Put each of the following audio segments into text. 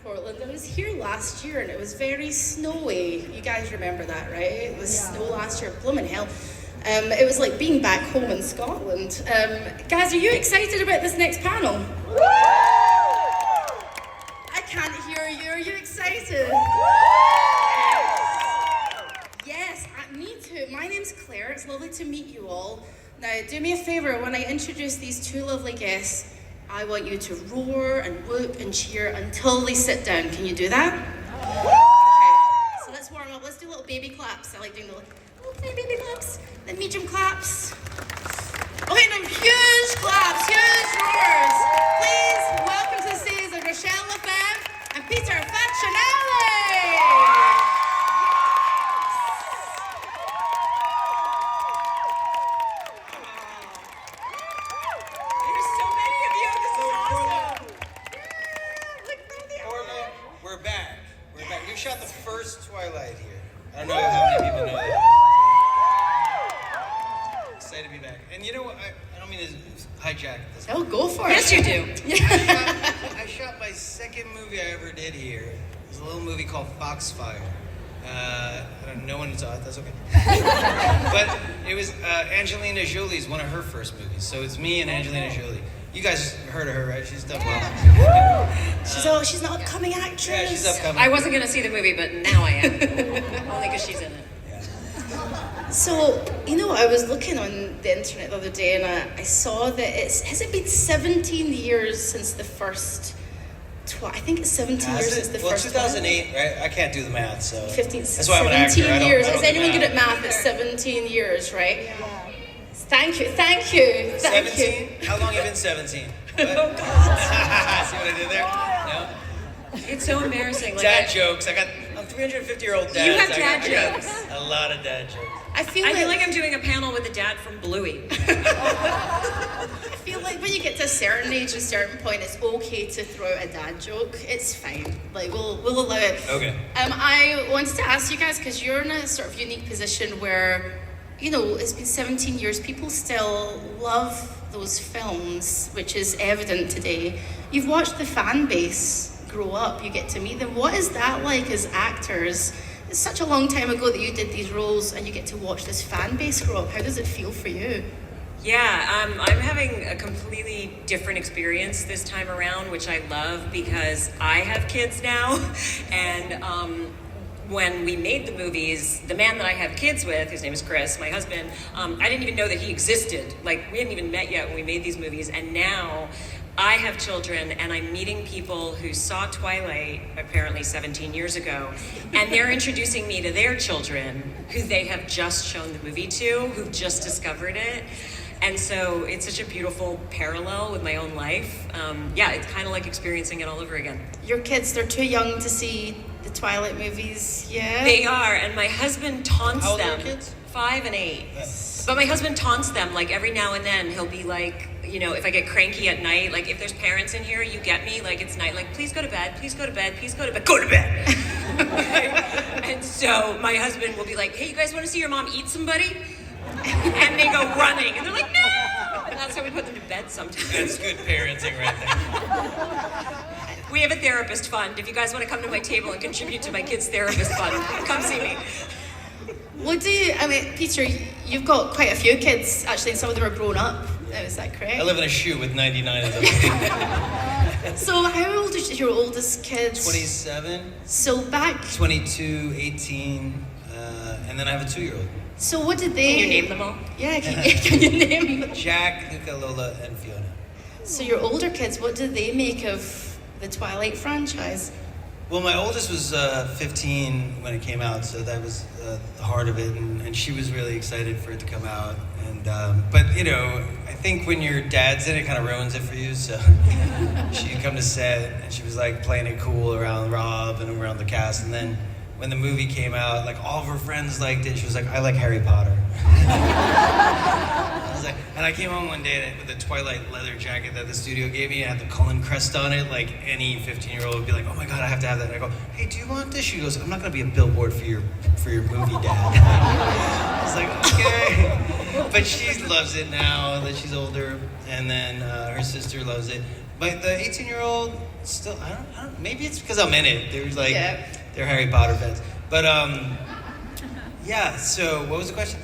Portland. I was here last year and it was very snowy. You guys remember that, right? It was snow last year, blooming hell. It was like being back home in Scotland. Guys, are you excited about this next panel? I can't hear you. Are you excited? Yes, me too. My name's Claire. It's lovely to meet you all. Now, do me a favour. When I introduce these two lovely guests, I want you to roar and whoop and cheer until they sit down. Can you do that? Okay, so let's warm up. Let's do little baby claps. I like doing the little baby claps. Then medium claps. Okay, now huge claps, huge roars. Please welcome to the stage of Rochelle Lefebvre and Peter Facinelli. Shot the first Twilight here. I don't know how many people know that. Excited to be back. And you know what? I don't mean to hijack this. Oh, go for it. Yes, you do. I shot my second movie I ever did here. It was a little movie called Foxfire. I don't know when it's out. That's okay. But it was Angelina Jolie's one of her first movies. So it's me and Angelina Jolie. You guys heard of her, right? She's done well. She's an upcoming actress. Yeah, she's upcoming. I wasn't going to see the movie, but now I am. Only because she's in it. Yeah. So, I was looking on the internet the other day and I saw that has it been 17 years since the first I think it's 17 years since the first 2008, right? I can't do the math, so 15, that's why I'm an actor. 17 years. I don't Is do anyone math. good at math? It's 17 years, right? Yeah. Thank you. 17? How long have you been 17? Oh, God. See what I did there? No? It's so embarrassing. Dad jokes. I'm 350-year-old dad. You have I dad got jokes. A lot of dad jokes. I feel like I'm doing a panel with a dad from Bluey. I feel like when you get to a certain age, a certain point, it's okay to throw out a dad joke. It's fine. Like we'll allow it. Okay. I wanted to ask you guys because you're in a sort of unique position where, it's been 17 years. People still love those films, which is evident today. You've watched the fan base grow up. You get to meet them. What is that like as actors? It's such a long time ago that you did these roles, and you get to watch this fan base grow up. How does it feel for you? Yeah, I'm having a completely different experience this time around, which I love because I have kids now. And when we made the movies, the man that I have kids with, his name is Chris, my husband, I didn't even know that he existed. Like, we hadn't even met yet when we made these movies. And now I have children, and I'm meeting people who saw Twilight apparently 17 years ago, and they're introducing me to their children who they have just shown the movie to, who've just discovered it. And so it's such a beautiful parallel with my own life. It's kind of like experiencing it all over again. Your kids, they're too young to see the Twilight movies, yeah? They are, and my husband taunts How old them. are your kids? 5 and 8. But my husband taunts them, like every now and then he'll be like, if I get cranky at night, like if there's parents in here, you get me, like it's night, like please go to bed, please go to bed, please go to bed, go to bed. And so my husband will be like, hey, you guys want to see your mom eat somebody? And they go running, and they're like, no! And that's how we put them to bed sometimes. That's good parenting right there. We have a therapist fund. If you guys want to come to my table and contribute to my kids' therapist fund, come see me. Peter, you've got quite a few kids, actually, and some of them are grown up. Is that correct? I live in a shoe with 99 of them. So how old is your oldest kid? 27. So back... 22, 18, and then I have a 2-year-old. So what did they... Can you name them all? Yeah, can you name them? Jack, Luca, Lola, and Fiona. So your older kids, what did they make of the Twilight franchise? Well, my oldest was 15 when it came out, so that was the heart of it, and she was really excited for it to come out. And but I think when your dad's in it, kind of ruins it for you. So she'd come to set, and she was like playing it cool around Rob and around the cast. And then when the movie came out, like all of her friends liked it. She was like, "I like Harry Potter." I was like, and I came home one day with a Twilight leather jacket that the studio gave me. It had the Cullen crest on it. Like any 15-year-old would be like, "Oh my God, I have to have that." And I go, "Hey, do you want this?" She goes, "I'm not gonna be a billboard for your movie, Dad." I was like, "Okay," but she loves it now that she's older, and then her sister loves it. But the 18-year-old, still, I don't, maybe it's because I'm in it. They're like, Yeah. they're Harry Potter fans. But, yeah, so what was the question?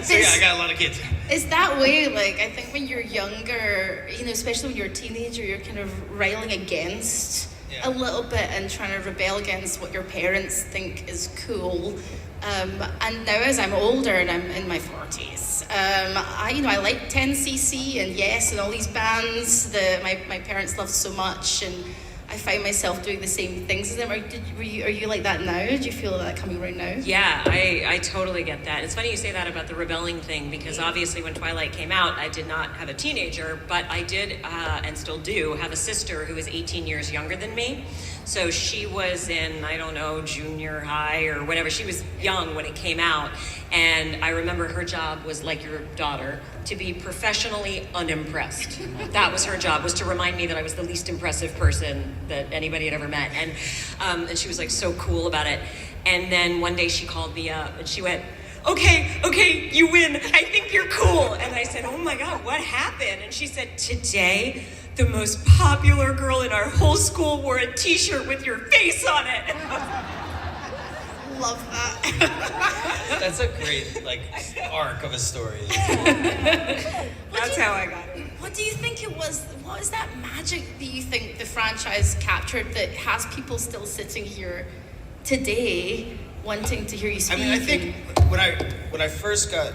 So yeah, I got a lot of kids. It's that way, like, I think when you're younger, you know, especially when you're a teenager, you're kind of railing against Yeah. a little bit and trying to rebel against what your parents think is cool. And now as I'm older and I'm in my 40s, I like 10cc and Yes and all these bands that my parents loved so much, and I find myself doing the same things as them. Are you like that now? Do you feel that coming around now? Yeah, I totally get that. It's funny you say that about the rebelling thing, because obviously when Twilight came out, I did not have a teenager, but I did, and still do, have a sister who is 18 years younger than me. So she was in, I don't know, junior high or whatever. She was young when it came out. And I remember her job was, like your daughter, to be professionally unimpressed. That was her job, was to remind me that I was the least impressive person that anybody had ever met. And she was like so cool about it. And then one day she called me up and she went, okay, you win. I think you're cool. And I said, oh my God, what happened? And she said, today, the most popular girl in our whole school wore a t-shirt with your face on it. Love that. That's a great, like, arc of a story. That's how I got it. What do you think it was? What is that magic that you think the franchise captured that has people still sitting here today wanting to hear you I speak? mean, I think when I first got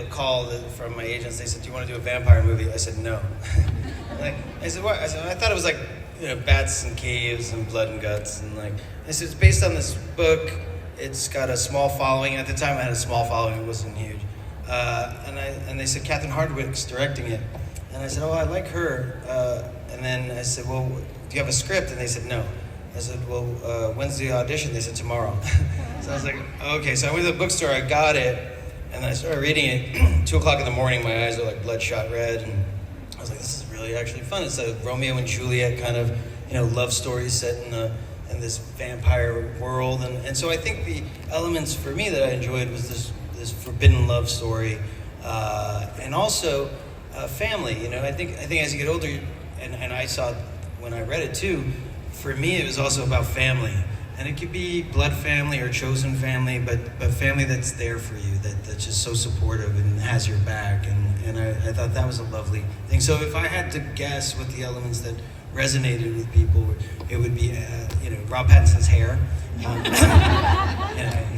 call from my agents, they said, "Do you want to do a vampire movie?" I said, "No." I said, "What?" I said, "I thought it was like bats and caves and blood and guts and like." I said, "It's based on this book. It's got a small following." At the time, I had a small following; it wasn't huge. And they said Catherine Hardwicke's directing it, and I said, "Oh, I like her." And then I said, "Well, do you have a script?" And they said, "No." I said, "Well, when's the audition?" They said, "Tomorrow." So I was like, "Okay." So I went to the bookstore, I got it. And I started reading it, 2 o'clock in the morning, my eyes are like bloodshot red, and I was like, this is really actually fun. It's a Romeo and Juliet kind of, love story set in this vampire world. And so I think the elements for me that I enjoyed was this forbidden love story, and also family. I think as you get older, and I saw it when I read it too, for me it was also about family. And it could be blood family or chosen family, but family that's there for you, that's just so supportive and has your back. And I thought that was a lovely thing. So if I had to guess what the elements that resonated with people, it would be, Rob Pattinson's hair. He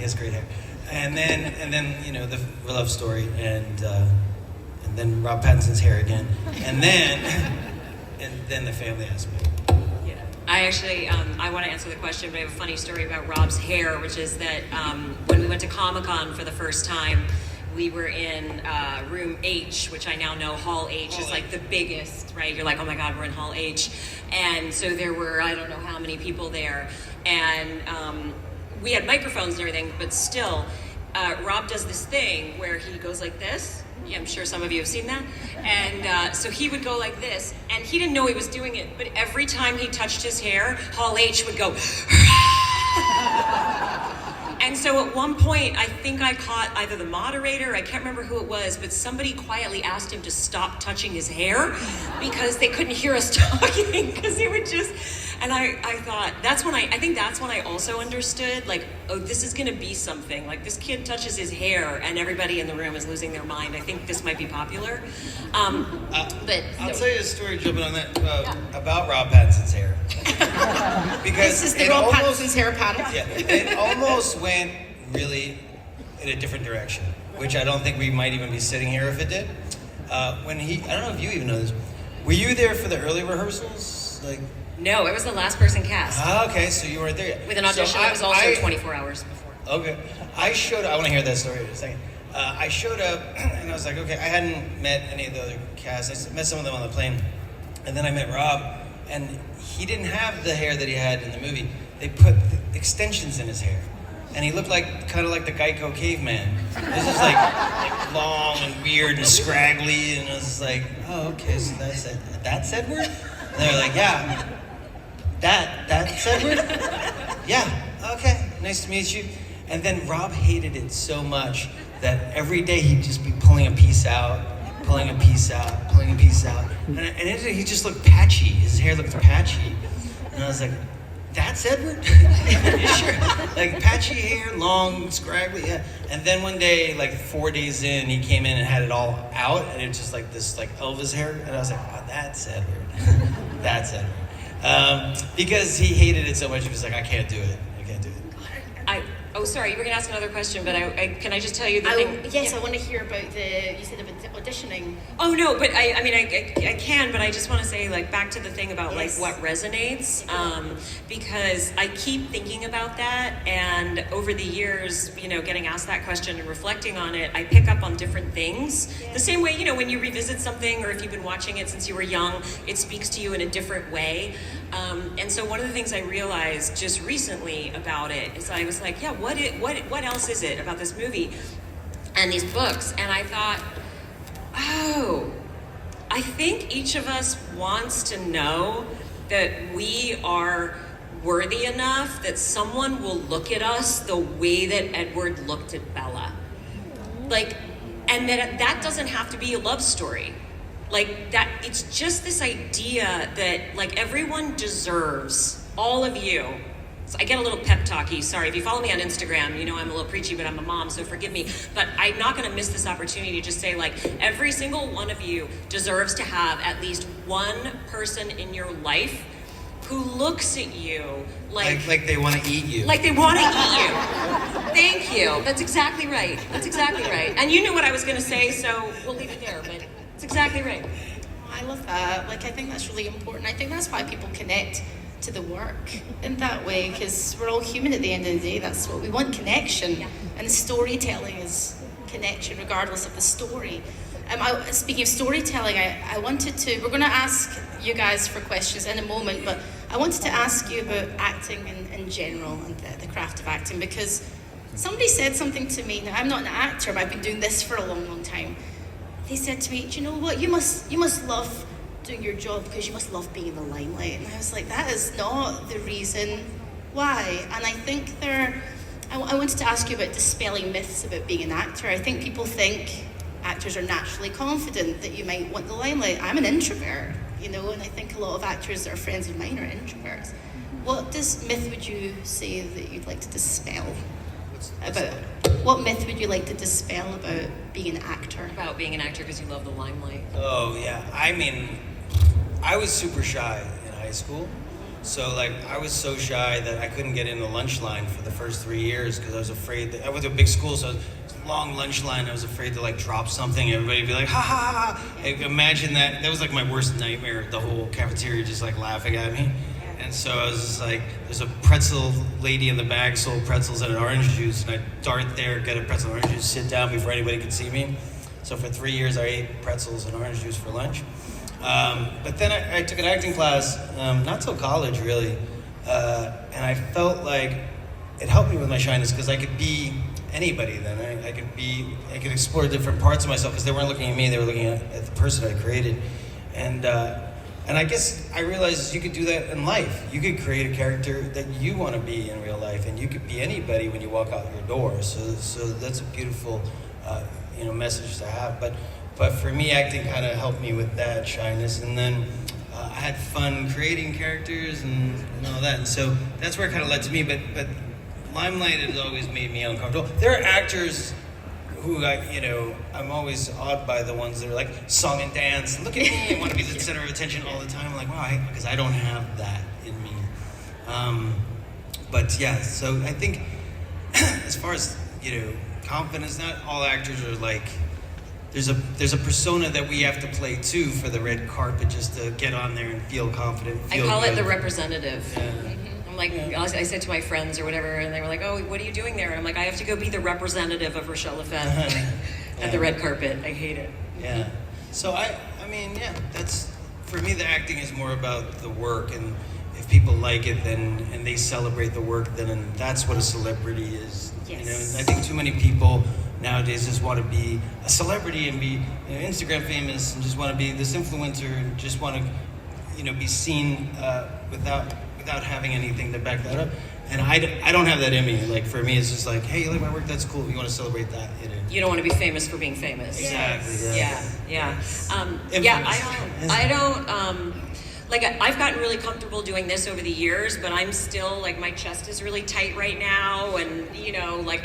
has great hair. And then the love story, and then Rob Pattinson's hair again, and then the family aspect. I actually, I want to answer the question, but I have a funny story about Rob's hair, which is that when we went to Comic-Con for the first time, we were in room H, which I now know Hall H is like the biggest, right? You're like, oh my God, we're in Hall H. And so there were, I don't know how many people there. And we had microphones and everything, but still, Rob does this thing where he goes like this. Yeah, I'm sure some of you have seen that. And so he would go like this, and he didn't know he was doing it, but every time he touched his hair, Hall H would go, and so at one point, I think I caught either the moderator, I can't remember who it was, but somebody quietly asked him to stop touching his hair because they couldn't hear us talking, because he would just, and I thought, I think that's when I also understood, like, oh, this is gonna be something. Like, this kid touches his hair and everybody in the room is losing their mind. I think this might be popular. But I'll tell you a story, jumping on that, about Rob Pattinson's hair. Because This is the Rob Pattinson's hair panel. Yeah, it almost went really in a different direction, which I don't think we might even be sitting here if it did. I don't know if you even know this, were you there for the early rehearsals? Like, no, it was the last person cast. Okay, so you weren't there yet. With an audition that was also 24 hours before. Okay. I want to hear that story in a second. I showed up, and I was like, okay, I hadn't met any of the other cast. I met some of them on the plane. And then I met Rob, and he didn't have the hair that he had in the movie. They put extensions in his hair. And he looked kind of like the Geico caveman. It was just like long and weird and scraggly, and it was like, oh, okay, so that's it. That's Edward? And they were like, yeah. That's Edward? Yeah, okay, nice to meet you. And then Rob hated it so much that every day he'd just be pulling a piece out pulling a piece out, pulling a piece out. And he just looked patchy. His hair looked patchy. And I was like, that's Edward? You sure? Like patchy hair, long, scraggly, yeah. And then one day, like 4 days in, he came in and had it all out, and it was just like this like Elvis hair. And I was like, oh, that's Edward. That's Edward. Because he hated it so much, he was like, I can't do it. I can't do it. Oh, sorry, you were going to ask another question, but can I just tell you the thing? Yes, Yeah. I want to hear about you said about auditioning. Oh no, but I can, but I just want to say like back to the thing about Yes. like what resonates, because I keep thinking about that, and over the years, getting asked that question and reflecting on it, I pick up on different things. Yeah. The same way, when you revisit something, or if you've been watching it since you were young, it speaks to you in a different way. And so one of the things I realized just recently about it is I was like, yeah, what else is it about this movie and these books? And I thought, oh, I think each of us wants to know that we are worthy enough that someone will look at us the way that Edward looked at Bella. Like, and that doesn't have to be a love story. Like that, it's just this idea that like everyone deserves, all of you. So I get a little pep talky. Sorry, if you follow me on Instagram, you know I'm a little preachy, but I'm a mom, so forgive me. But I'm not going to miss this opportunity to just say like every single one of you deserves to have at least one person in your life who looks at you like they want to eat you. like they want to eat you. Thank you. That's exactly right. That's exactly right. And you knew what I was going to say, so we'll leave it there. But it's exactly right. I love that. Like, I think that's really important. I think that's why people connect to the work in that way, because we're all human at the end of the day. That's what we want, connection. Yeah. And storytelling is connection regardless of the story. Speaking of storytelling, I wanted to, we're going to ask you guys for questions in a moment, but I wanted to ask you about acting in general and the craft of acting, because somebody said something to me. Now, I'm not an actor, but I've been doing this for a long, long time. They said to me, do you know what, you must love doing your job because you must love being in the limelight. And I was like, that is not the reason why. And I think I wanted to ask you about dispelling myths about being an actor. I think people think actors are naturally confident, that you might want the limelight. I'm an introvert, and I think a lot of actors that are friends of mine are introverts. What myth would you say that you'd like to dispel? What myth would you like to dispel about being an actor? About being an actor because you love the limelight. Oh, yeah. I mean, I was super shy in high school. So, like, I was so shy that I couldn't get in the lunch line for the first 3 years because I was afraid that I went to a big school, so it was a long lunch line. I was afraid to, like, drop something. Everybody would be like, ha, ha, ha, ha. Like, imagine that. That was, like, my worst nightmare, the whole cafeteria just, like, laughing at me. And so I was just like, there's a pretzel lady in the back, sold pretzels and an orange juice, and I'd dart there, get a pretzel and orange juice, sit down before anybody could see me. So for 3 years, I ate pretzels and orange juice for lunch. But then I took an acting class, not till college, really. And I felt like it helped me with my shyness because I could be anybody then. I could explore different parts of myself because they weren't looking at me, they were looking at the person I created. And I guess I realized you could do that in life. You could create a character that you want to be in real life, and you could be anybody when you walk out your door. So that's a beautiful, message to have. But for me, acting kind of helped me with that shyness, and then I had fun creating characters and all that. And so that's where it kind of led to me. But limelight has always made me uncomfortable. There are actors who I'm always awed by the ones that are like song and dance. Look at me, I want to be the center of attention all the time. I'm like, wow, because I don't have that in me. But yeah, so I think as far as confidence, not all actors are like. There's a persona that we have to play too for the red carpet, just to get on there and feel confident. Feel I call good. it the representative. Yeah. I'm like, I said to my friends or whatever, and they were like, oh, what are you doing there? And I'm like, I have to go be the representative of Rochelle Lefebvre at the red carpet. I hate it. Yeah. So I mean, yeah, that's, for me, the acting is more about the work, and if people like it, then, and they celebrate the work, then that's what a celebrity is. Yes. I think too many people nowadays just want to be a celebrity and be Instagram famous and just want to be this influencer and just want to, be seen without having anything to back that up. And I don't have that in me. Like for me, it's just like, hey, you like my work? That's cool. You want to celebrate that? You know. You don't want to be famous for being famous. Exactly. Yeah. Infamous. I don't. Like I've gotten really comfortable doing this over the years, but I'm still like my chest is really tight right now, and you know, like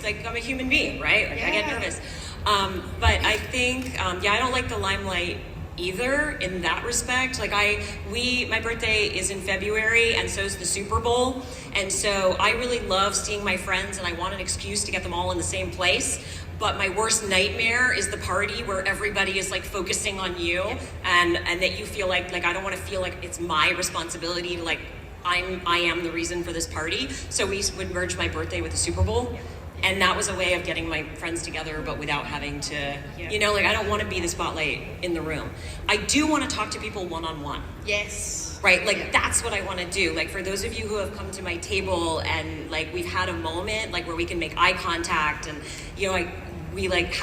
like I'm a human being, right? Like I get nervous. But I think, I don't like the limelight either in that respect. Like my birthday is in February, and so is the Super Bowl, and so I really love seeing my friends, and I want an excuse to get them all in the same place. But my worst nightmare is the party where everybody is like focusing on you, and that you feel like I don't want to feel like it's my responsibility to like I am the reason for this party. So we would merge my birthday with the Super Bowl. And that was a way of getting my friends together, but without having to, you know, like I don't want to be the spotlight in the room. I do want to talk to people one-on-one. Yes. Right? Like that's what I want to do. Like for those of you who have come to my table and like we've had a moment like where we can make eye contact and, you know, like we like,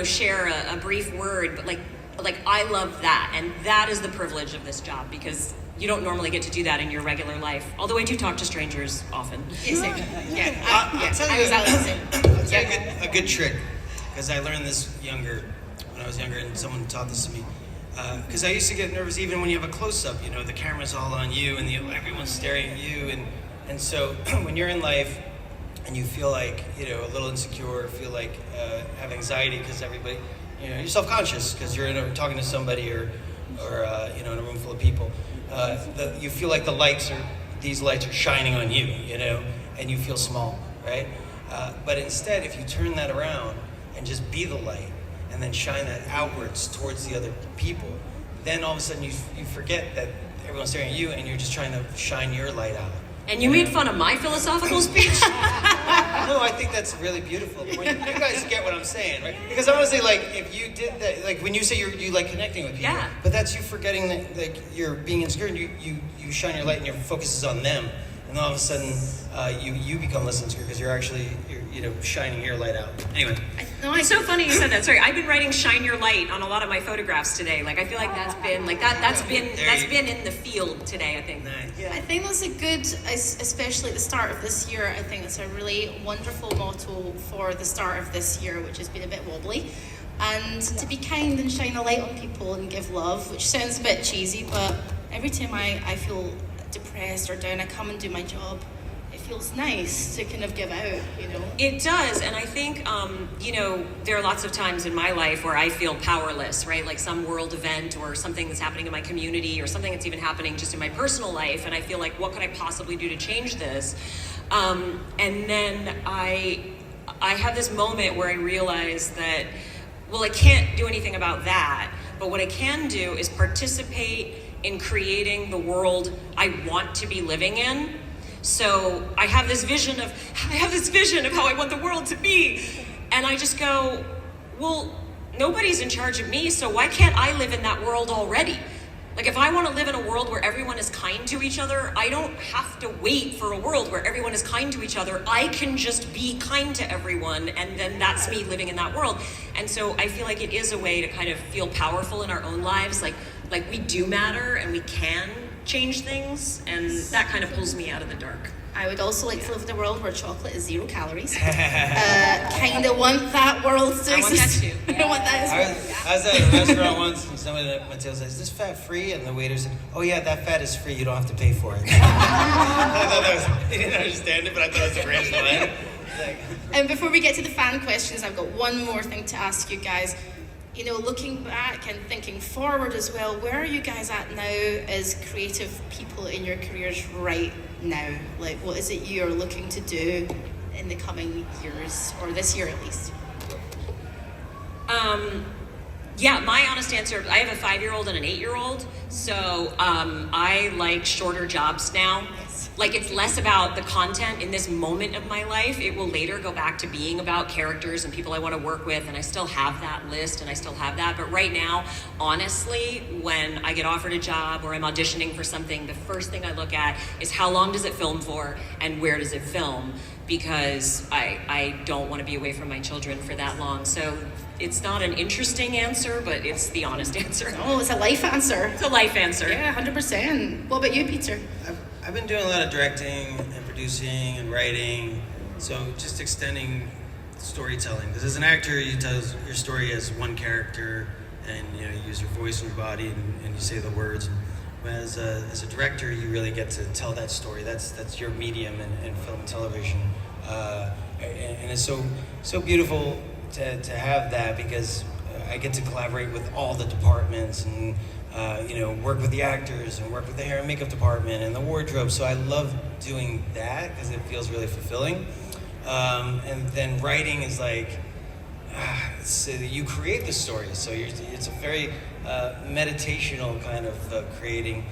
share a brief word, but like I love that. And that is the privilege of this job because you don't normally get to do that in your regular life. Although I do talk to strangers often. Yes, I'll tell you, a good trick, because I learned this when I was younger, and someone taught this to me. Because I used to get nervous even when you have a close-up. You know, the camera's all on you, and everyone's staring at you, and so when you're in life, and you feel like a little insecure, feel like have anxiety because everybody, you're self-conscious because you're talking to somebody or in a room full of people. You feel like these lights are shining on you, and you feel small, right? But instead, if you turn that around and just be the light and then shine that outwards towards the other people, then all of a sudden you forget that everyone's staring at you and you're just trying to shine your light out. And you made fun of my philosophical speech? No, I think that's really beautiful. You guys get what I'm saying, right? Because honestly, like, if you did that, like, when you say you like connecting with people, but that's you forgetting that, like, you're being insecure, and you shine your light and your focus is on them, and then all of a sudden, you become less insecure because you're shining your light out. Anyway. No, it's so funny you said that. Sorry, I've been writing "Shine Your Light" on a lot of my photographs today. Like I feel like that's been in the field today. I think. Nice. Yeah. I think that's a good, especially at the start of this year. I think it's a really wonderful motto for the start of this year, which has been a bit wobbly. And to be kind and shine a light on people and give love, which sounds a bit cheesy, but every time I feel depressed or down, I come and do my job. It feels nice to kind of give out, It does, and I think, there are lots of times in my life where I feel powerless, right? Like some world event or something that's happening in my community or something that's even happening just in my personal life, and I feel like, what could I possibly do to change this? And then I have this moment where I realize that, well, I can't do anything about that, but what I can do is participate in creating the world I want to be living in. So I have this vision of how I want the world to be. And I just go, well, nobody's in charge of me, so why can't I live in that world already? Like if I want to live in a world where everyone is kind to each other, I don't have to wait for a world where everyone is kind to each other. I can just be kind to everyone, and then that's me living in that world. And so I feel like it is a way to kind of feel powerful in our own lives, like we do matter and we can change things, and that kind of pulls me out of the dark. I would also like to live in a world where chocolate is 0 calories. Kind of want that world to exist. I want that too. I want that as well. I was at a restaurant once, and somebody at my table said, "Is this fat free?" And the waiter said, "Oh yeah, that fat is free. You don't have to pay for it." I didn't understand it, but I thought it was a great line. And before we get to the fan questions, I've got one more thing to ask you guys. Looking back and thinking forward as well, where are you guys at now as creative people in your careers right now? Like, what is it you're looking to do in the coming years, or this year at least? My honest answer, I have a 5-year-old and an 8-year-old, so I like shorter jobs now. Like, it's less about the content in this moment of my life. It will later go back to being about characters and people I want to work with, and I still have that list and I still have that. But right now, honestly, when I get offered a job or I'm auditioning for something, the first thing I look at is how long does it film for and where does it film? Because I don't want to be away from my children for that long. So it's not an interesting answer, but it's the honest answer. Oh, it's a life answer. It's a life answer. Yeah, 100%. What about you, Peter? I've been doing a lot of directing and producing and writing, so just extending storytelling. Because as an actor, you tell your story as one character, and you use your voice and your body, and you say the words. As a director, you really get to tell that story. That's your medium in film and television, and it's so beautiful to have that, because I get to collaborate with all the departments and work with the actors and work with the hair and makeup department and the wardrobe. So I love doing that because it feels really fulfilling. And then writing is like, you create the story. So it's a very meditational kind of creation,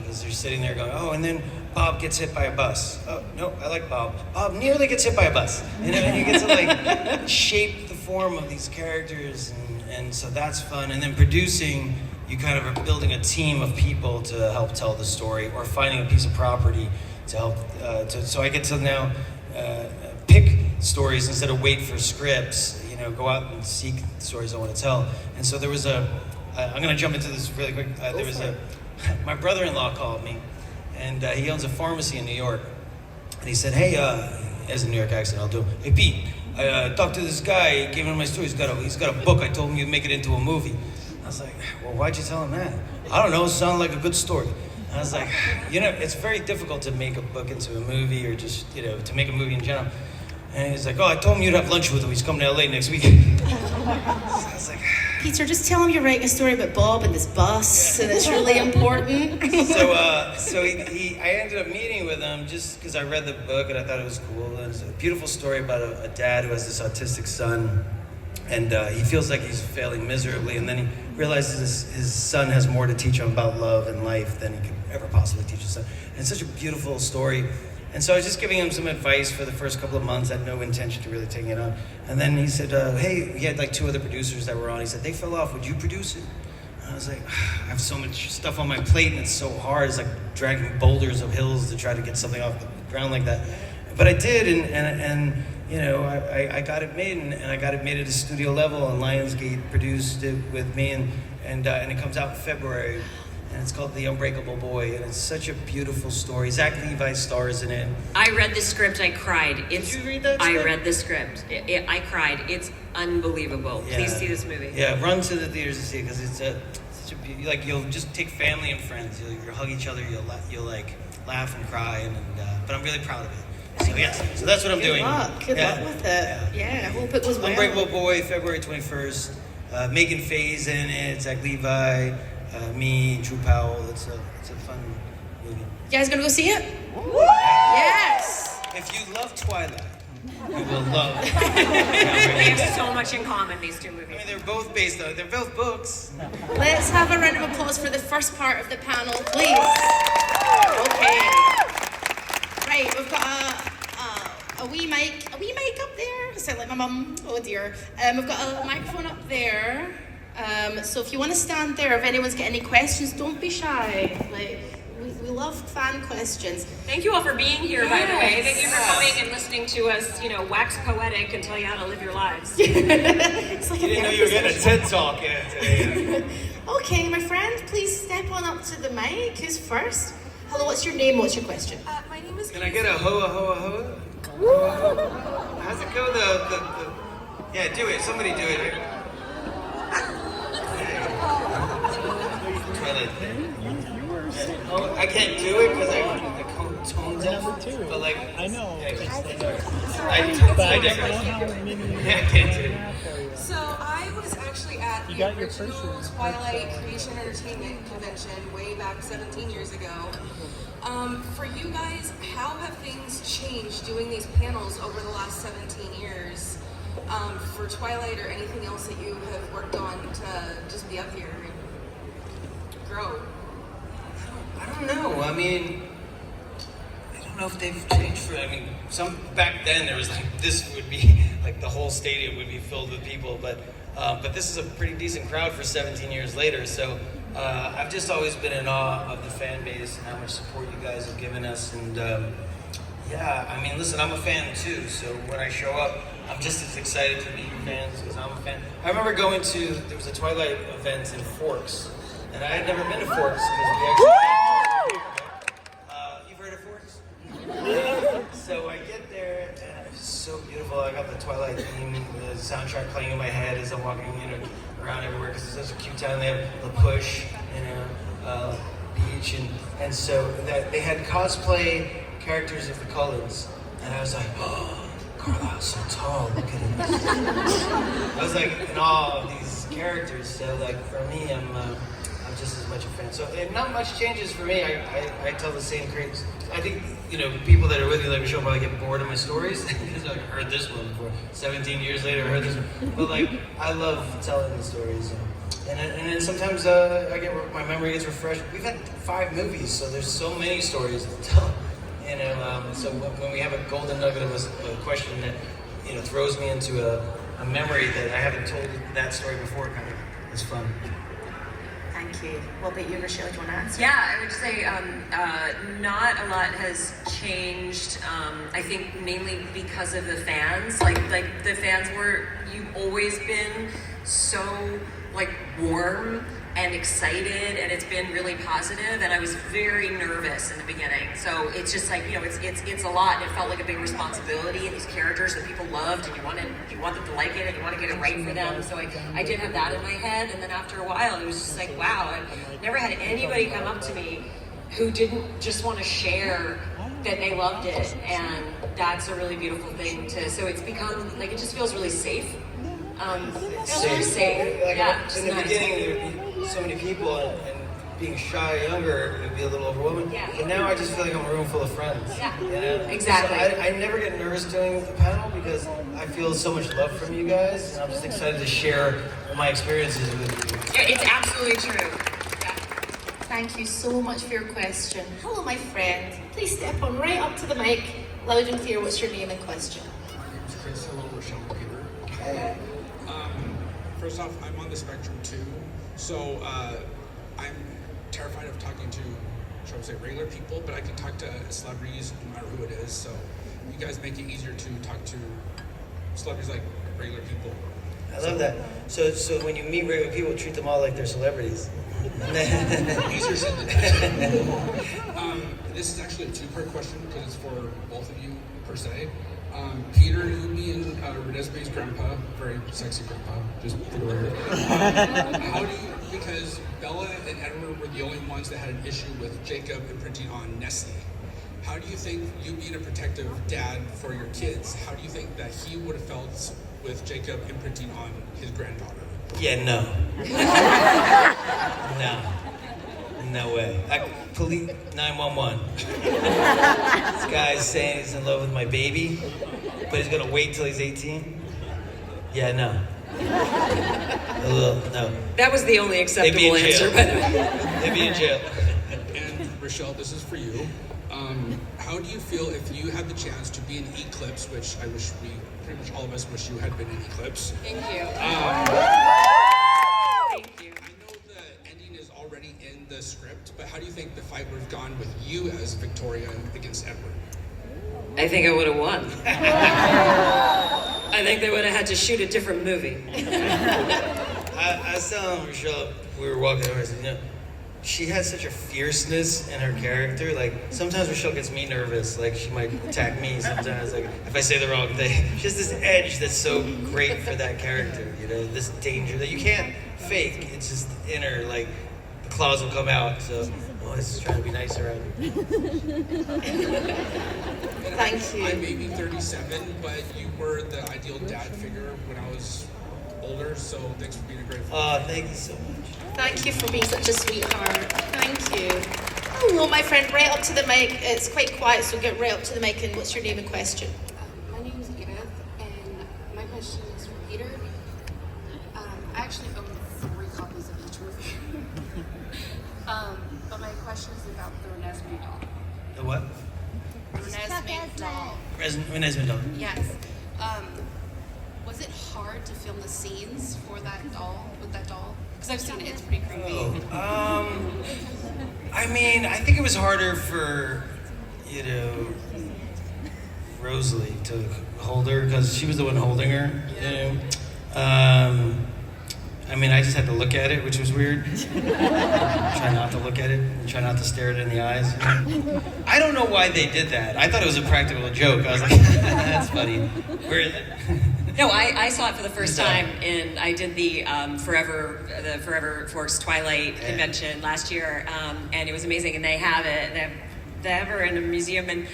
because you're sitting there going, oh, and then Bob gets hit by a bus. Oh, no, I like Bob. Bob nearly gets hit by a bus. And you get to like shape the form of these characters, and so that's fun. And then producing, you kind of are building a team of people to help tell the story, or finding a piece of property to help. So I get to now pick stories instead of wait for scripts. Go out and seek the stories I want to tell. And so there was I'm going to jump into this really quick. My brother-in-law called me, and he owns a pharmacy in New York. And he said, hey, as a New York accent, I'll do. Hey, Pete, I talked to this guy. He gave him my story. He's got a book. I told him you'd make it into a movie. I was like, well, why'd you tell him that? I don't know. It sounded like a good story. I was like, it's very difficult to make a book into a movie, or just, to make a movie in general. And he's like, oh, I told him you'd have lunch with him. He's coming to LA next week. So I was like, Peter, just tell him you're writing a story about Bob and this bus, and it's really important. So I ended up meeting with him just because I read the book and I thought it was cool. And it's a beautiful story about a dad who has this autistic son, and he feels like he's failing miserably, and then he realizes his son has more to teach him about love and life than he could ever possibly teach his son. And it's such a beautiful story. And so I was just giving him some advice for the first couple of months. I had no intention to really taking it on. And then he said, hey, he had like 2 other producers that were on. He said, they fell off. Would you produce it? And I was like, I have so much stuff on my plate, and it's so hard. It's like dragging boulders of hills to try to get something off the ground like that. But I did, and I got it made, and I got it made at a studio level, and Lionsgate produced it with me, and it comes out in February. And it's called The Unbreakable Boy, and it's such a beautiful story. Zach Levi stars in it. I read the script. I cried. Did you read that script? I read the script. I cried. It's unbelievable. Yeah. Please see this movie. Yeah, run to the theaters to see it, because it's such a like, you'll just take family and friends. You'll hug each other. You'll like laugh and cry, and but I'm really proud of it. So yes, so that's what I'm doing. Good luck with it. Yeah, I hope it goes well. Unbreakable Boy, February 21st. Megan Faye's in it. Zach Levi. Me, Drew Powell. It's a fun movie. You guys gonna go see it? Yes! If you love Twilight, you will love We have so much in common, these two movies. I mean, they're both books. Let's have a round of applause for the first part of the panel, please. Okay. Right, we've got a wee mic up there. I sound like my mum. Oh dear. We've got a microphone up there. So if you want to stand there, if anyone's got any questions, don't be shy. Like, we love fan questions. Thank you all for being here, by the way. Thank you for coming and listening to us, wax poetic and tell you how to live your lives. It's like You didn't know you were getting a TED Talk today. Okay, my friend, please step on up to the mic. Who's first? Hello, what's your name? What's your question? My name is Can I get a hoa? How's it go? Yeah, do it. Somebody do it. Twilight thing. Oh, I can't do it because I'm tone deaf. But like, I know. I I can't do it. So I was actually at the got your original first Twilight Creation Entertainment convention way back 17 years ago. For you guys, how have things changed doing these panels over the last 17 years for Twilight or anything else that you have worked on to just be up here and grow? I don't know. I mean, I don't know if they've changed some back then there was like, this would be like the whole stadium would be filled with people, but this is a pretty decent crowd for 17 years later. So I've just always been in awe of the fan base and how much support you guys have given us. And yeah, I mean, listen, I'm a fan too. So when I show up, I'm just as excited to meet your fans because I'm a fan. I remember there was a Twilight event in Forks, and I had never been to Forks because we actually. Mars. So I get there, and it's so beautiful. I got the Twilight theme, the soundtrack playing in my head as I'm walking, around everywhere because it's such a cute town. They have the Push, beach, and so that they had cosplay characters of the Cullens, and I was like, oh, Carlisle's so tall. Look at him. I was like in awe of these characters. So like for me, I'm just as much a fan. So and not much changes for me. I tell the same crazy. I think people that are with me like Michelle probably get bored of my stories because I heard this one before. 17 years later, I heard this one. But like I love telling the stories. And then sometimes my memory gets refreshed. We've had 5 movies, so there's so many stories to tell. So when we have a golden nugget of a question that throws me into a memory that I haven't told that story before, kind of, it's fun. Thank you. What about you, Rochelle? Do you want to answer? Yeah, I would say not a lot has changed. I think mainly because of the fans. Like the fans you've always been so warm and excited, and it's been really positive, and I was very nervous in the beginning. So it's just it's a lot, and it felt like a big responsibility, and these characters that people loved, and you want them to like it, and you want to get it right for them. So I did have that in my head, and then after a while, it was just like, wow, I've never had anybody come up to me who didn't just want to share that they loved it, and that's a really beautiful thing so it's become, it just feels really safe. It feels really safe. In the beginning, there'd be so many people, and being shy younger, it would be a little overwhelming. Yeah. But now I just feel like I'm a room full of friends. Yeah, exactly. So I never get nervous doing the panel because I feel so much love from you guys, and I'm just excited to share my experiences with you. Yeah, it's absolutely true. Yeah. Thank you so much for your question. Hello, my friend. Please step on right up to the mic. Loud and clear, what's your name and question? My name is Chris. Hello, Rochelle Peter. First off, I'm on the spectrum too, so I'm terrified of talking to, shall we say, regular people, but I can talk to celebrities no matter who it is, so you guys make it easier to talk to celebrities like regular people. I love that. So when you meet regular people, treat them all like they're celebrities. Easier said than done. This is actually a 2-part question because it's for both of you per se. Peter, you being Renesmee's grandpa, very sexy grandpa, just for the record. How do you, because Bella and Edward were the only ones that had an issue with Jacob imprinting on Nestle. How do you think, you being a protective dad for your kids, how do you think that he would have felt with Jacob imprinting on his granddaughter? Yeah, no. No way. Police 911. This guy's saying he's in love with my baby, but he's gonna wait till he's 18. Yeah, no. No. That was the only acceptable answer, by the way. They'd be in jail. And Rochelle, this is for you. How do you feel if you had the chance to be in Eclipse, which I wish pretty much all of us wish you had been in Eclipse. Thank you. Thank you. I know the ending is already in the script, but how do you think the fight would have gone with you as Victoria against Edward? I think I would have won. I think they would have had to shoot a different movie. I was telling Rochelle, we were walking over, I said, she has such a fierceness in her character. Like, sometimes Rochelle gets me nervous. Like, she might attack me sometimes, like, if I say the wrong thing. She has this edge that's so great for that character, this danger that you can't fake. It's just inner, like, the claws will come out, so always just trying to be nice around her. Thank you. I may be 37, but you were the ideal dad figure when I was older, so thanks for being a great father. Oh, thank you so much. Thank you for being such a sweetheart. Thank you. Hello, my friend, right up to the mic. It's quite quiet, so get right up to the mic and what's your name and question? My name is Edith, and my question is for Peter. I actually own 3 copies of each movie. But my question is about the Renesmee doll. The what? Renesmee doll. Renesmee doll. Yes. Was it hard to film the scenes for that doll, with that doll? Because I've seen it, it's pretty creepy. I mean, I think it was harder for, Rosalie to hold her, because she was the one holding her, I mean, I just had to look at it, which was weird. Try not to look at it, and try not to stare it in the eyes. I don't know why they did that. I thought it was a practical joke. I was like, that's funny. Where is it? No, I saw it for the first time, and I did the Forever Force Twilight convention last year, and it was amazing. And they have it, they have her in a museum, and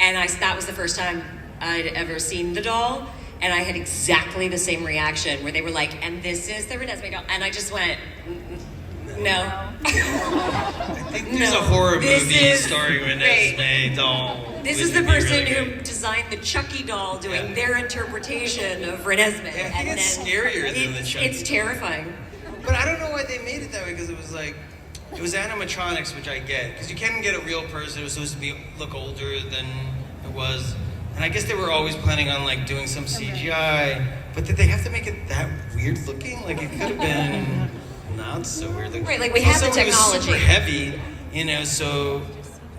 that was the first time I'd ever seen the doll, and I had exactly the same reaction where they were like, "And this is the Renesmee doll," and I just went, "No." I think there's a horror movie starring Renesmee doll. This which is the would be person really who good. designed the Chucky doll doing Yeah. their interpretation of Renesmee. Yeah, I think it's scarier than the Chucky. It's terrifying. But I don't know why they made it that way, because it was like, it was animatronics, which I get, because you can't get a real person. It was supposed to look older than it was, and I guess they were always planning on like doing some CGI. But did they have to make it that weird looking? Like it could have been not so weird looking. Right, like we have the Also, it was technology. super heavy, so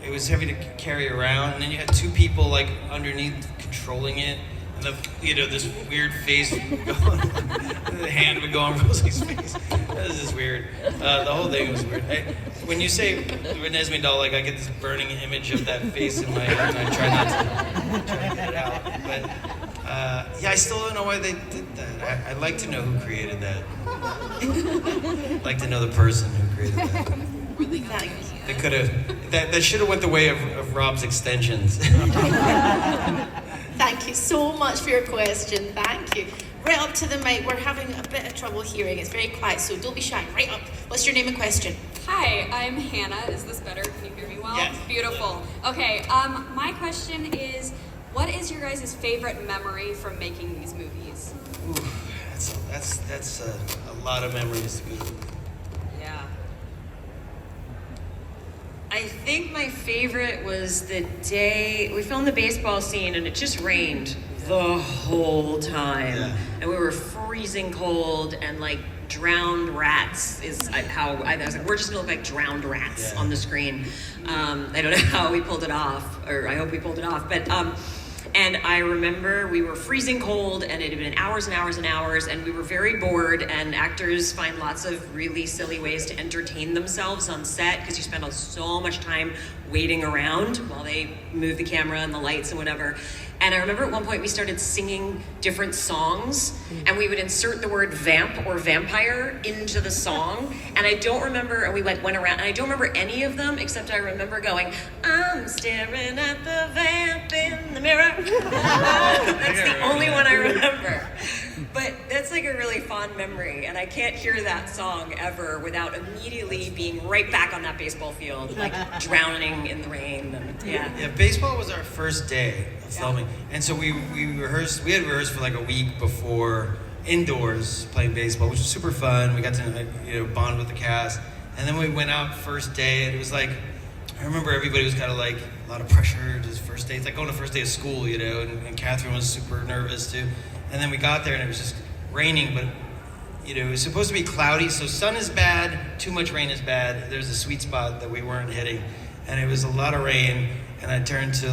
it was heavy to carry around, and then you had two people like underneath controlling it. And this weird face would go on, the hand would go on Rosie's face. That was just weird. The whole thing was weird. When you say Renesmee doll, like I get this burning image of that face in my head, and I try not to get it out. But yeah, I still don't know why they did that. I'd like to know who created that. I'd like to know the person who created that. They could have. That should have went the way of Rob's extensions. Thank you so much for your question. Thank you. Right up to the mic. We're having a bit of trouble hearing. It's very quiet, so don't be shy. Right up. What's your name and question? Hi, I'm Hannah. Is this better? Can you hear me well? Yes. Beautiful. Okay, my question is, what is your guys' favorite memory from making these movies? Ooh, that's a lot of memories to go. Yeah. I think my favorite was the day we filmed the baseball scene, and it just rained the whole time. Yeah. And we were freezing cold, and like drowned rats is how I was like, we're just gonna look like drowned rats Yeah. on the screen. I don't know how we pulled it off, or I hope we pulled it off, but and I remember we were freezing cold, and it had been hours and hours and hours, and we were very bored, and actors find lots of really silly ways to entertain themselves on set, because you spend so much time waiting around while they move the camera and the lights and whatever. And I remember at one point we started singing different songs, and we would insert the word vamp or vampire into the song. And I don't remember, and we went around, and I don't remember any of them, except I remember going, "I'm staring at the vamp in the mirror." That's the only one I remember. But that's like a really fond memory, and I can't hear that song ever without immediately being right back on that baseball field, like drowning in the rain. And, yeah. Yeah, baseball was our first day of filming, and so we rehearsed. We had rehearsed for like a week before indoors playing baseball, which was super fun. We got to bond with the cast, and then we went out first day, and it was like I remember everybody was kind of like a lot of pressure. Just first day, it's like going to first day of school, and Catherine was super nervous too. And then we got there, and it was just raining, but it was supposed to be cloudy, so sun is bad, too much rain is bad. There's a sweet spot that we weren't hitting, and it was a lot of rain. And I turned to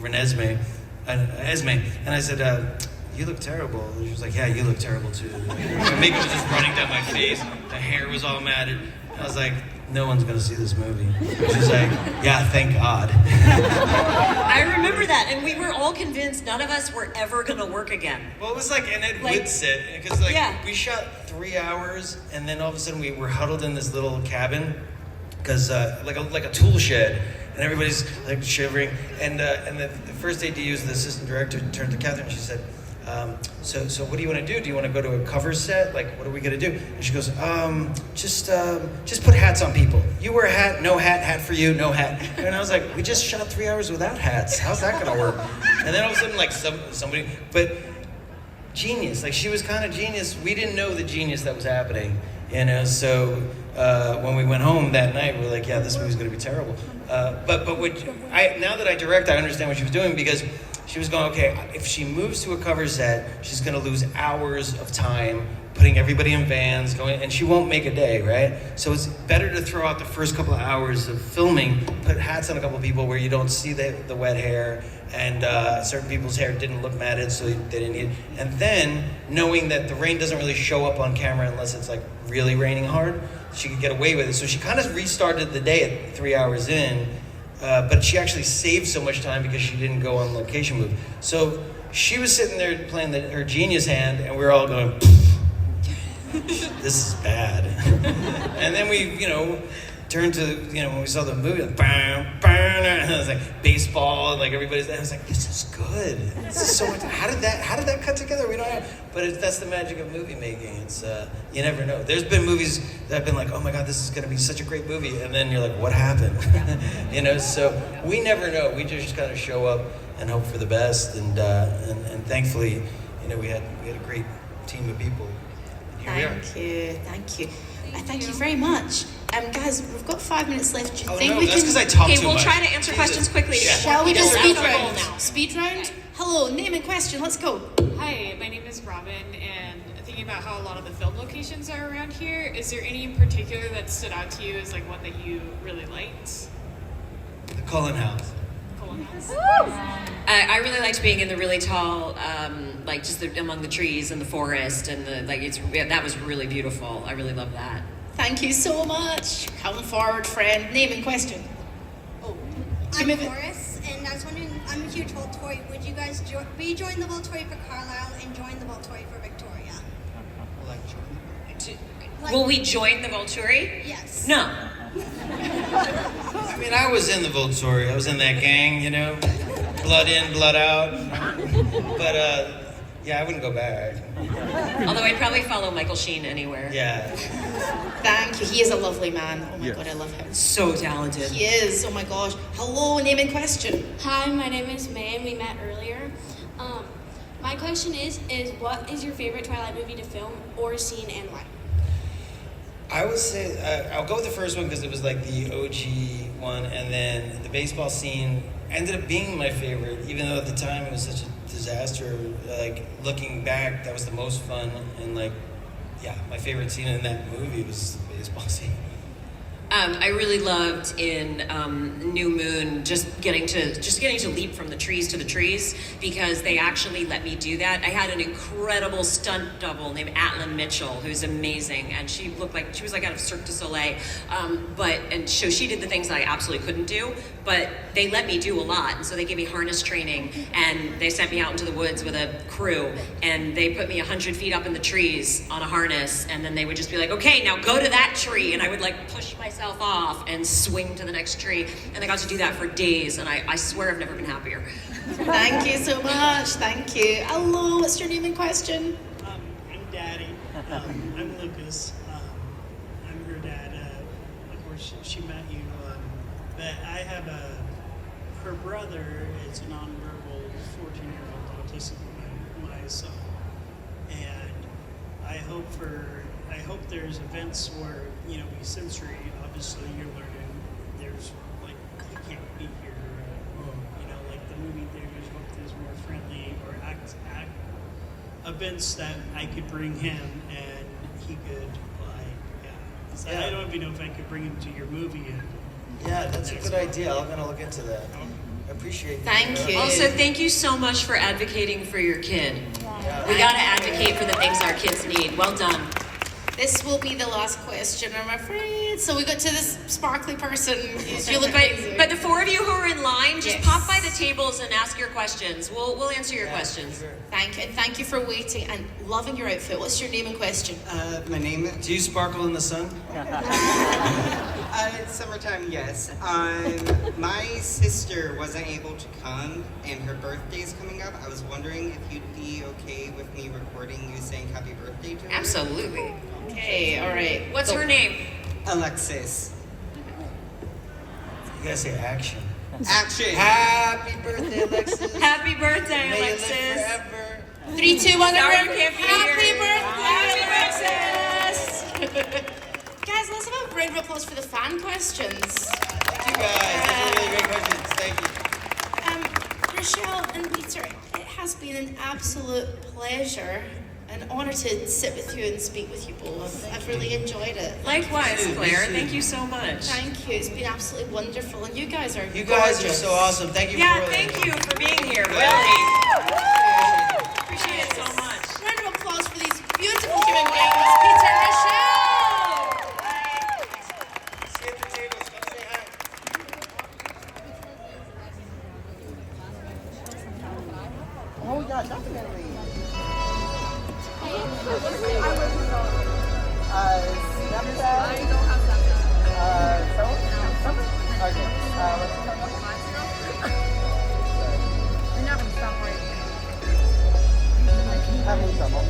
Renesmee, Esme, and I said, "You look terrible." And she was like, "Yeah, you look terrible too." My makeup was just running down my face. The hair was all matted. I was like, "No one's gonna see this movie." She's like, "Yeah, thank God." I remember that, and we were all convinced none of us were ever gonna work again. Well, it was like an Ed Like- Wood set, because Yeah. we shot 3 hours, and then all of a sudden we were huddled in this little cabin, because like a tool shed, and everybody's like shivering. And the first AD, the assistant director, turned to Catherine, and she said, "So what do you want to do? Do you want to go to a cover set? Like, what are we gonna do?" And she goes, just put hats on people. You wear a hat, no hat, hat for you, no hat." And I was like, "We just shot 3 hours without hats. How's that gonna work?" And then all of a sudden, like somebody, but genius. Like, she was kind of genius. We didn't know the genius that was happening, So when we went home that night, we were like, "Yeah, this movie's gonna be terrible." But now that I direct, I understand what she was doing, because she was going, okay, if she moves to a cover set, she's going to lose hours of time putting everybody in vans, going, and she won't make a day, right? So it's better to throw out the first couple of hours of filming, put hats on a couple of people where you don't see the wet hair, and certain people's hair didn't look matted, so they didn't need. And then knowing that the rain doesn't really show up on camera unless it's like really raining hard, she could get away with it. So she kind of restarted the day at 3 hours in, but she actually saved so much time because she didn't go on location move. So she was sitting there playing her genius hand, and we were all going, this is bad. And then we, turned to, when we saw the movie, bam, bam, and it was like baseball, and like everybody's, I was like, this is good. This is so much, how did that cut together? We don't know. But that's the magic of movie making. It's, you never know. There's been movies that have been like, oh my God, this is gonna be such a great movie. And then you're like, what happened? So we never know. We just kind of show up and hope for the best. And thankfully, we had a great team of people. And here we are. Thank you. Thank you very much. Guys, we've got 5 minutes left. Do you think we that's can? because I talk Okay, too we'll much. try to answer questions quickly. Yeah. Shall we do We'll speed wrap our goal round? now. Speed round? Hello, name and question. Let's go. Hi, my name is Robin, and thinking about how a lot of the film locations are around here, is there any in particular that stood out to you as like one that you really liked? The Cullen House. Cullen House? I really liked being in the really tall, among the trees and the forest, and that was really beautiful. I really love that. Thank you so much. Come forward, friend. Name and question. Oh, I'm move it. Horace, and I was wondering, I'm a huge Volturi. Would you guys rejoin the Volturi for Carlisle and join the Volturi for Victoria? Will we join the Volturi? Yes. No. I mean, I was in the Volturi. I was in that gang, blood in, blood out. But yeah, I wouldn't go back. Although I'd probably follow Michael Sheen anywhere. Yeah. Thank you. He is a lovely man. Oh my God, I love him. So talented. He is. Oh my gosh. Hello, name and question. Hi, my name is May, and we met earlier. My question is what is your favorite Twilight movie to film or scene, and why? I would say, I'll go with the first one because it was like the OG one, and then the baseball scene ended up being my favorite, even though at the time it was such a disaster. Like, looking back, that was the most fun, and my favorite scene in that movie was the baseball scene. I really loved in New Moon just getting to leap from the trees to the trees, because they actually let me do that. I had an incredible stunt double named Atlin Mitchell, who's amazing, and she looked like she was like out of Cirque du Soleil. So she did the things that I absolutely couldn't do, but they let me do a lot, and so they gave me harness training, and they sent me out into the woods with a crew, and they put me 100 feet up in the trees on a harness, and then they would just be like, okay, now go to that tree, and I would like push myself off and swing to the next tree, and I got to do that for days, and I swear I've never been happier. Thank you so much. Thank you. Hello, what's your name and question? I'm Daddy. I'm Lucas. I'm her dad. Of course, she met you. But I have her brother is a nonverbal 14-year-old autistic, my son, and I hope there's events where we sensory. Obviously, you're learning. There's you can't be here. Like the movie theaters. Hope there's more friendly or act events that I could bring him and he could So I don't even know if I could bring him to your movie. Yeah, that's a good idea. I'm gonna look into that. I appreciate that. Thank you. Also, thank you so much for advocating for your kid. We gotta advocate for the things our kids need. Well done. This will be the last question, I'm afraid. So we got to this sparkly person. You look amazing. But the four of you who are in line, just Yes. pop by the tables and ask your questions. We'll answer your questions. Sure. Thank you for waiting and loving your outfit. What's your name and question? My name is... Do you sparkle in the sun? It's summertime, yes. My sister wasn't able to come, and her birthday's coming up. I was wondering if you'd be okay with me recording you saying happy birthday to her? Absolutely. Okay, all right. What's her name? Alexis. You gotta say action. Action! Happy birthday, Alexis. Happy birthday, May you live Alexis. forever. 3, 2, 1, Sorry everyone. you can't be Happy here. birthday, Alexis! Guys, let's have a round of applause for the fan questions. Thank you guys. Those are really great questions. Thank you. Rochelle and Peter, it has been an absolute pleasure an honor to sit with you and speak with you both. I've really enjoyed it. Likewise, Claire. Thank you so much. Thank you. It's been absolutely wonderful, and you guys are You guys are gorgeous. so awesome. Thank you Yeah, for thank you for being here. Really. Appreciate it so much. Round of applause for these beautiful human beings, Peter and Michelle. See you at the tables. Come say hi. Oh yeah, definitely. Snapchat. I don't have Snapchat. Something? Okay. What's the number? You're not gonna stop right. Having trouble.